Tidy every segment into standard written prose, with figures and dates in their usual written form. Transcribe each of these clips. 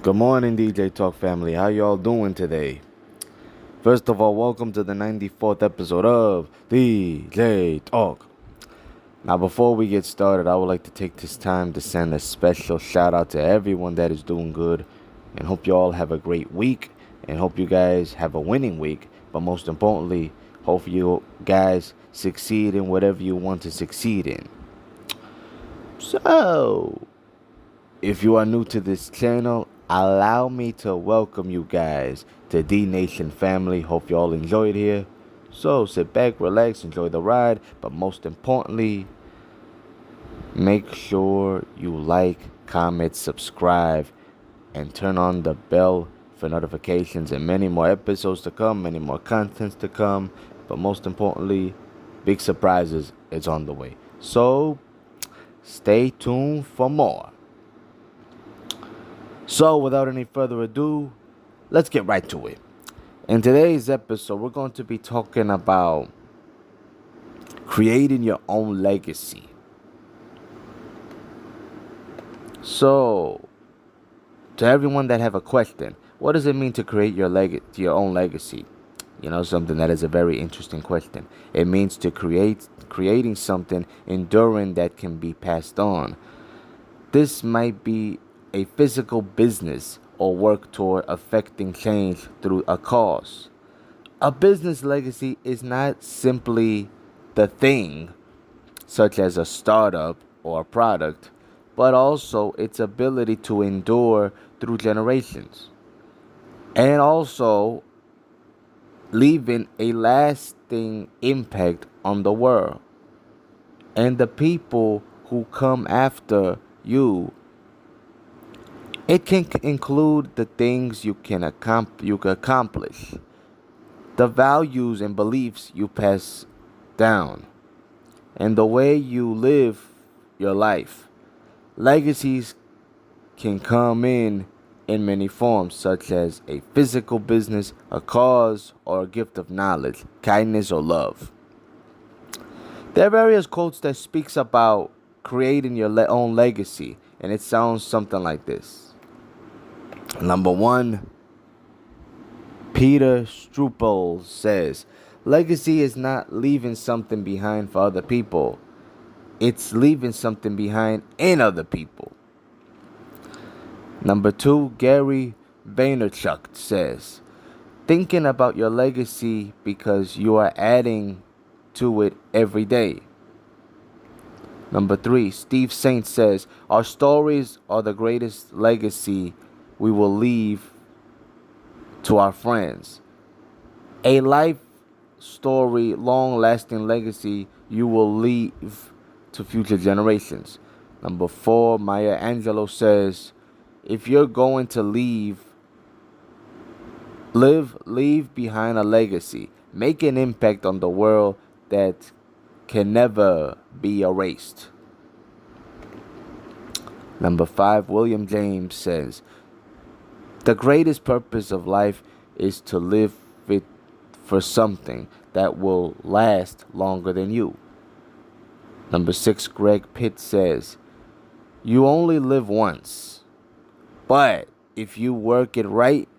Good morning, DJ Talk family. How y'all doing today? First of all, welcome to the 94th episode of DJ Talk. Now, before we get started, I would like to take this time to send a special shout out to everyone that is doing good and hope you all have a great week and hope you guys have a winning week. But most importantly, hope you guys succeed in whatever you want to succeed in. So, if you are new to this channel, allow me to welcome you guys to D Nation family. Hope you all enjoyed here. So sit back, relax, enjoy the ride. But most importantly, make sure you like, comment, subscribe, and turn on the bell for notifications and many more episodes to come, many more contents to come. But most importantly, big surprises is on the way. So stay tuned for more. So, without any further ado, let's get right to it. In today's episode, we're going to be talking about creating your own legacy. So, to everyone that have a question, what does it mean to create your own legacy? You know, something that is a very interesting question. It means to creating something enduring that can be passed on. This might be a physical business or work toward affecting change through a cause. A business legacy is not simply the thing, such as a startup or a product, but also its ability to endure through generations. And also leaving a lasting impact on the world and the people who come after you. It can include the things you can accomplish, the values and beliefs you pass down, and the way you live your life. Legacies can come in many forms, such as a physical business, a cause, or a gift of knowledge, kindness, or love. There are various quotes that speaks about creating your own legacy, and it sounds something like this. Number 1, Peter Strupel says, legacy is not leaving something behind for other people. It's leaving something behind in other people. Number 2, Gary Vaynerchuk says, thinking about your legacy because you are adding to it every day. Number 3, Steve Saint says, our stories are the greatest legacy we will leave to our friends. A life story, long-lasting legacy you will leave to future generations. Number 4, Maya Angelou says, if you're going to leave behind a legacy. Make an impact on the world that can never be erased. Number 5, William James says, the greatest purpose of life is to live it for something that will last longer than you. Number 6, Greg Pitt says, you only live once, but if you work it right,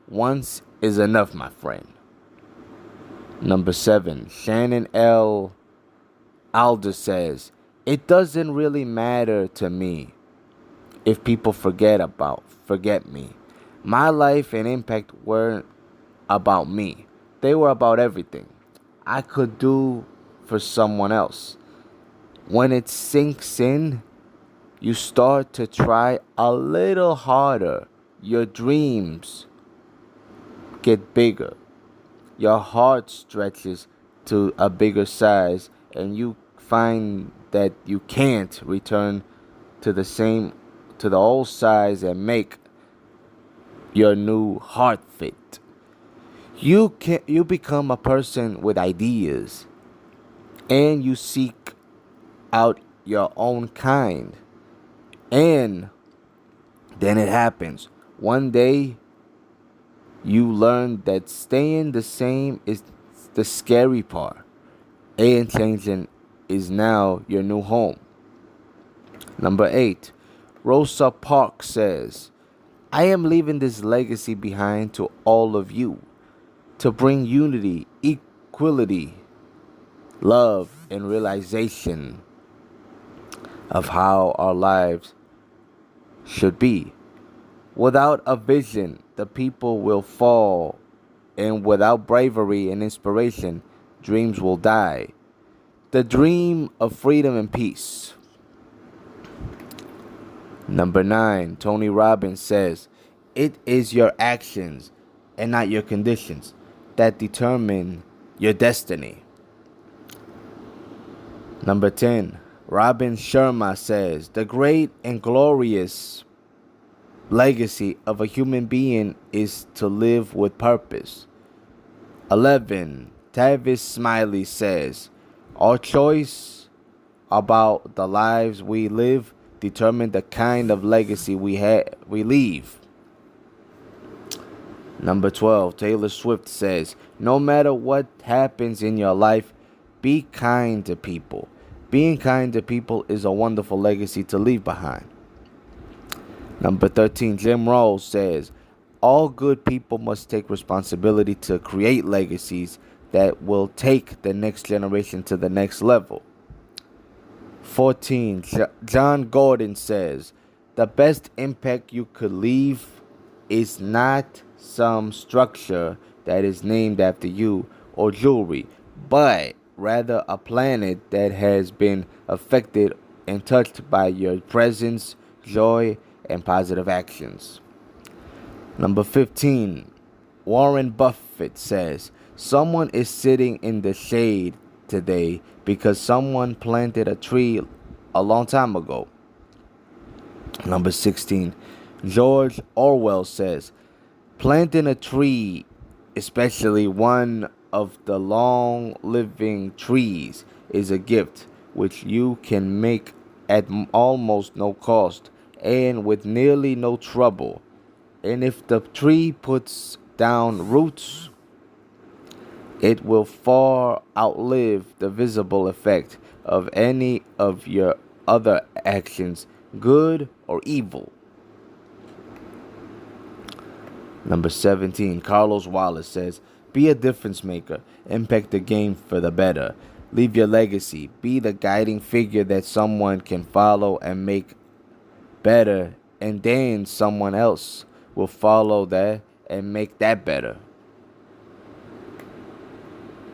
once is enough, my friend. Number 7, Shannon L. Alder says, it doesn't really matter to me if people forget me. My life and impact weren't about me. They were about everything I could do for someone else. When it sinks in, you start to try a little harder. Your dreams get bigger. Your heart stretches to a bigger size, and you find that you can't return to the old size and make your new heart fit. You become a person with ideas, and you seek out your own kind. And then it happens. One day you learn that staying the same is the scary part, and changing is now your new home. Number 8, Rosa Parks says, I am leaving this legacy behind to all of you to bring unity, equality, love, and realization of how our lives should be. Without a vision, the people will fall, and without bravery and inspiration, dreams will die. The dream of freedom and peace. Number 9, Tony Robbins says, it is your actions and not your conditions that determine your destiny. Number 10, Robin Sharma says, the great and glorious legacy of a human being is to live with purpose. 11, Tavis Smiley says, our choice about the lives we live determine the kind of legacy we leave. Number 12, Taylor Swift says, no matter what happens in your life, be kind to people. Being kind to people is a wonderful legacy to leave behind. Number 13, Jim Rose says, all good people must take responsibility to create legacies that will take the next generation to the next level. 14, John Gordon says, the best impact you could leave is not some structure that is named after you or jewelry, but rather a planet that has been affected and touched by your presence, joy, and positive actions. Number 15, Warren Buffett says, someone is sitting in the shade today because someone planted a tree a long time ago. Number 16, George Orwell says, planting a tree, especially one of the long-living trees, is a gift which you can make at almost no cost and with nearly no trouble. And if the tree puts down roots, it will far outlive the visible effect of any of your other actions, good or evil. Number 17, Carlos Wallace says, be a difference maker, impact the game for the better. Leave your legacy, be the guiding figure that someone can follow and make better, and then someone else will follow that and make that better.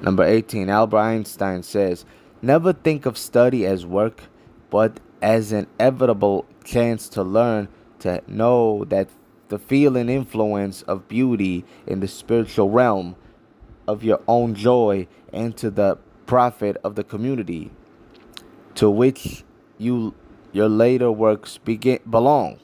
Number 18, Albert Einstein says, never think of study as work, but as an inevitable chance to learn, to know that the feeling influence of beauty in the spiritual realm of your own joy and to the profit of the community to which your later works belong.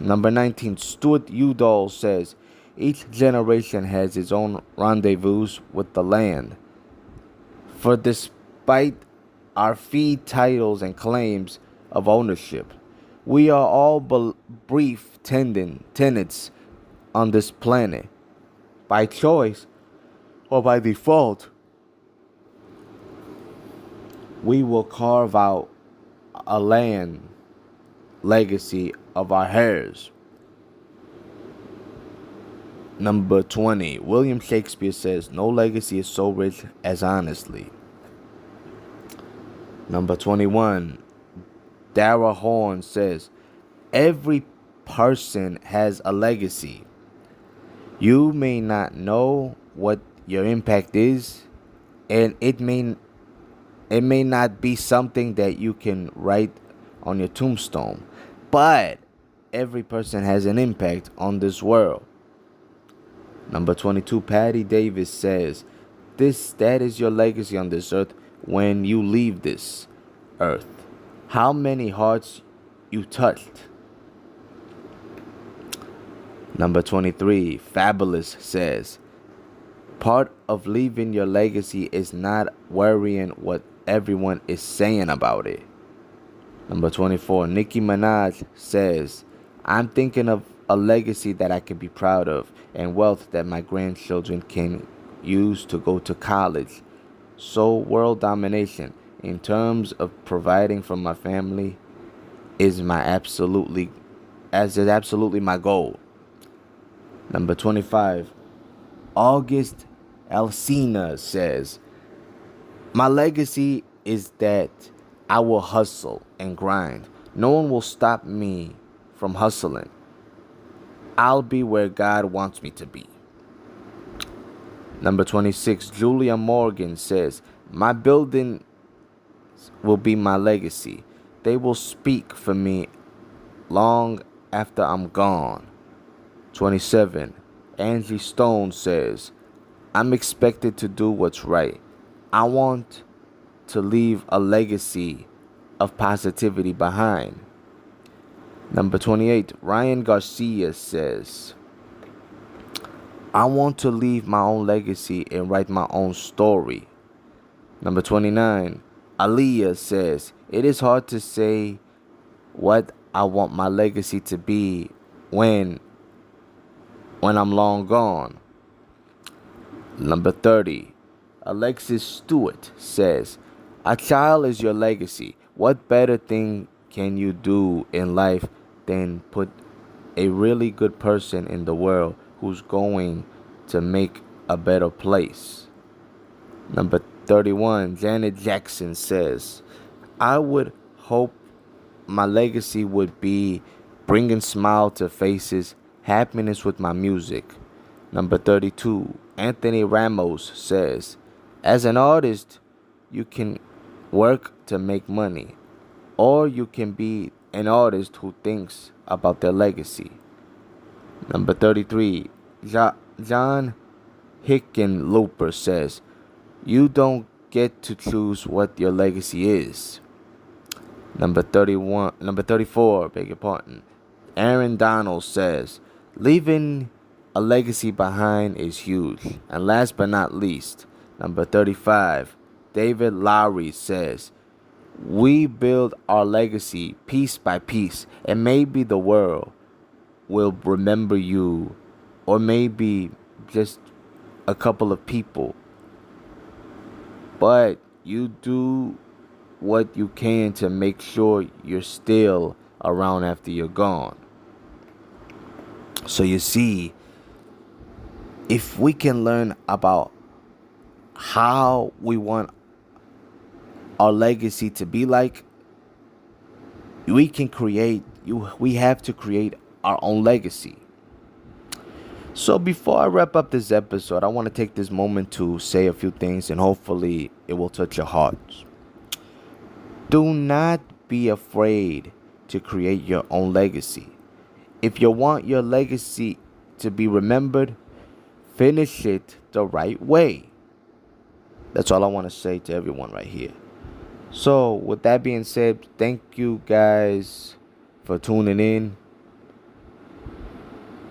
Number 19, Stuart Udall says, each generation has its own rendezvous with the land. For despite our fee titles and claims of ownership, we are all brief tenants on this planet. By choice or by default, we will carve out a land legacy of our heirs. Number 20, William Shakespeare says, no legacy is so rich as honesty. Number 21, Dara Horn says, every person has a legacy. You may not know what your impact is, and it may not be something that you can write on your tombstone, but every person has an impact on this world. Number 22, Patty Davis says, that is your legacy on this earth when you leave this earth. How many hearts you touched. Number 23, Fabulous says, part of leaving your legacy is not worrying what everyone is saying about it. Number 24, Nicki Minaj says, I'm thinking of a legacy that I can be proud of and wealth that my grandchildren can use to go to college. So world domination in terms of providing for my family is my absolutely as is absolutely my goal. Number 25, August Alsina says, my legacy is that I will hustle and grind. No one will stop me from hustling. I'll be where God wants me to be. Number 26, Julia Morgan says, my building will be my legacy. They will speak for me long after I'm gone. 27, Angie Stone says, I'm expected to do what's right. I want to leave a legacy of positivity behind. Number 28, Ryan Garcia says, I want to leave my own legacy and write my own story. Number 29, Aliyah says, it is hard to say what I want my legacy to be when I'm long gone. Number 30, Alexis Stewart says, a child is your legacy. What better thing can you do in life than put a really good person in the world who's going to make a better place? Number 31, Janet Jackson says, I would hope my legacy would be bringing smile to faces, happiness with my music. Number 32, Anthony Ramos says, as an artist, you can work to make money, or you can be an artist who thinks about their legacy. Number 33, John Hickenlooper says, you don't get to choose what your legacy is. Number 34, beg your pardon. Aaron Donald says, leaving a legacy behind is huge. And last but not least, number 35, David Lowry says, we build our legacy piece by piece, and maybe the world will remember you, or maybe just a couple of people. But you do what you can to make sure you're still around after you're gone. So you see, if we can learn about how we want our legacy to be like, we have to create our own legacy. So before I wrap up this episode, I want to take this moment to say a few things, and hopefully it will touch your hearts. Do not be afraid to create your own legacy. If you want your legacy to be remembered, finish it the right way. That's all I want to say to everyone right here. So with that being said, thank you guys for tuning in.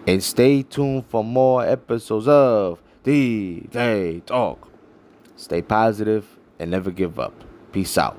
And stay tuned for more episodes of DJ Talk. Stay positive and never give up. Peace out.